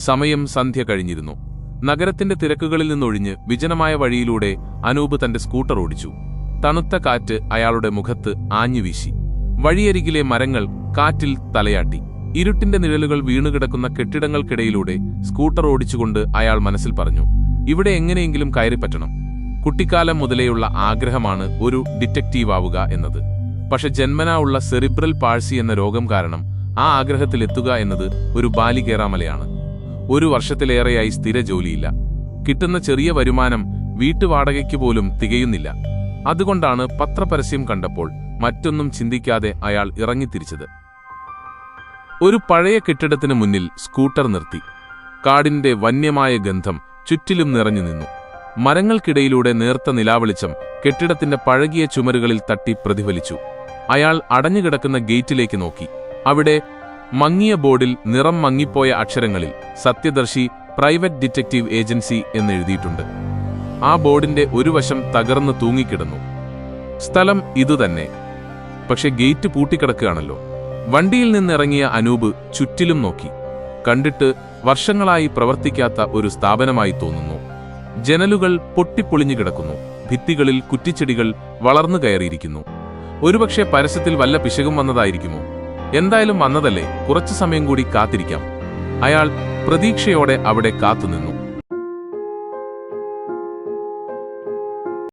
സമയം സന്ധ്യ കഴിഞ്ഞിരുന്നു. നഗരത്തിന്റെ തിരക്കുകളിൽ നിന്നൊഴിഞ്ഞ് വിജനമായ വഴിയിലൂടെ അനൂപ് തന്റെ സ്കൂട്ടർ ഓടിച്ചു. തണുത്ത കാറ്റ് അയാളുടെ മുഖത്ത് ആഞ്ഞുവീശി. വഴിയരികിലെ മരങ്ങൾ കാറ്റിൽ തലയാട്ടി. ഇരുട്ടിന്റെ നിഴലുകൾ വീണുകിടക്കുന്ന കെട്ടിടങ്ങൾക്കിടയിലൂടെ സ്കൂട്ടർ ഓടിച്ചുകൊണ്ട് അയാൾ മനസ്സിൽ പറഞ്ഞു, ഇവിടെ എങ്ങനെയെങ്കിലും കയറിപ്പറ്റണം. കുട്ടിക്കാലം മുതലേയുള്ള ആഗ്രഹമാണ് ഒരു ഡിറ്റക്റ്റീവ് ആവുക എന്നത്. പക്ഷെ ജന്മനാ ഉള്ള സെറിബ്രൽ പാഴ്സി എന്ന രോഗം കാരണം ആ ആഗ്രഹത്തിലെത്തുക എന്നത് ഒരു ബാലികേറാമലയാണ്. 1 വർഷത്തിലേറെയായി സ്ഥിര ജോലിയില്ല. കിട്ടുന്ന ചെറിയ വരുമാനം വീട്ടുവാടകയ്ക്ക് പോലും തികയുന്നില്ല. അതുകൊണ്ടാണ് പത്രപരസ്യം കണ്ടപ്പോൾ മറ്റൊന്നും ചിന്തിക്കാതെ അയാൾ ഇറങ്ങിത്തിരിച്ചത്. ഒരു പഴയ കെട്ടിടത്തിന് മുന്നിൽ സ്കൂട്ടർ നിർത്തി. കാടിന്റെ വന്യമായ ഗന്ധം ചുറ്റിലും നിറഞ്ഞു നിന്നു. മരങ്ങൾക്കിടയിലൂടെ നേർത്ത നിലാവെളിച്ചം കെട്ടിടത്തിന്റെ പഴകിയ ചുമരുകളിൽ തട്ടി പ്രതിഫലിച്ചു. അയാൾ അടഞ്ഞുകിടക്കുന്ന ഗേറ്റിലേക്ക് നോക്കി. അവിടെ മങ്ങിയ ബോർഡിൽ നിറം മങ്ങിപ്പോയ അക്ഷരങ്ങളിൽ സത്യദർശി പ്രൈവറ്റ് ഡിറ്റക്റ്റീവ് ഏജൻസി എന്നെഴുതിയിട്ടുണ്ട്. ആ ബോർഡിന്റെ ഒരു വശം തകർന്നു തൂങ്ങിക്കിടന്നു. സ്ഥലം ഇതുതന്നെ. പക്ഷെ ഗേറ്റ് പൂട്ടിക്കിടക്കുകയാണല്ലോ. വണ്ടിയിൽ നിന്നിറങ്ങിയ അനൂപ് ചുറ്റിലും നോക്കി. കണ്ടിട്ട് വർഷങ്ങളായി പ്രവർത്തിക്കാത്ത ഒരു സ്ഥാപനമായി തോന്നുന്നു. ജനലുകൾ പൊട്ടിപ്പൊളിഞ്ഞു കിടക്കുന്നു. ഭിത്തികളിൽ കുറ്റിച്ചെടികൾ വളർന്നു കയറിയിരിക്കുന്നു. ഒരുപക്ഷെ പരസ്യത്തിൽ വല്ല പിശകും വന്നതായിരിക്കുമോ? എന്തായാലും വന്നതല്ലേ, കുറച്ചു സമയം കൂടി കാത്തിരിക്കാം. അയാൾ പ്രതീക്ഷയോടെ അവിടെ കാത്തുനിന്നു.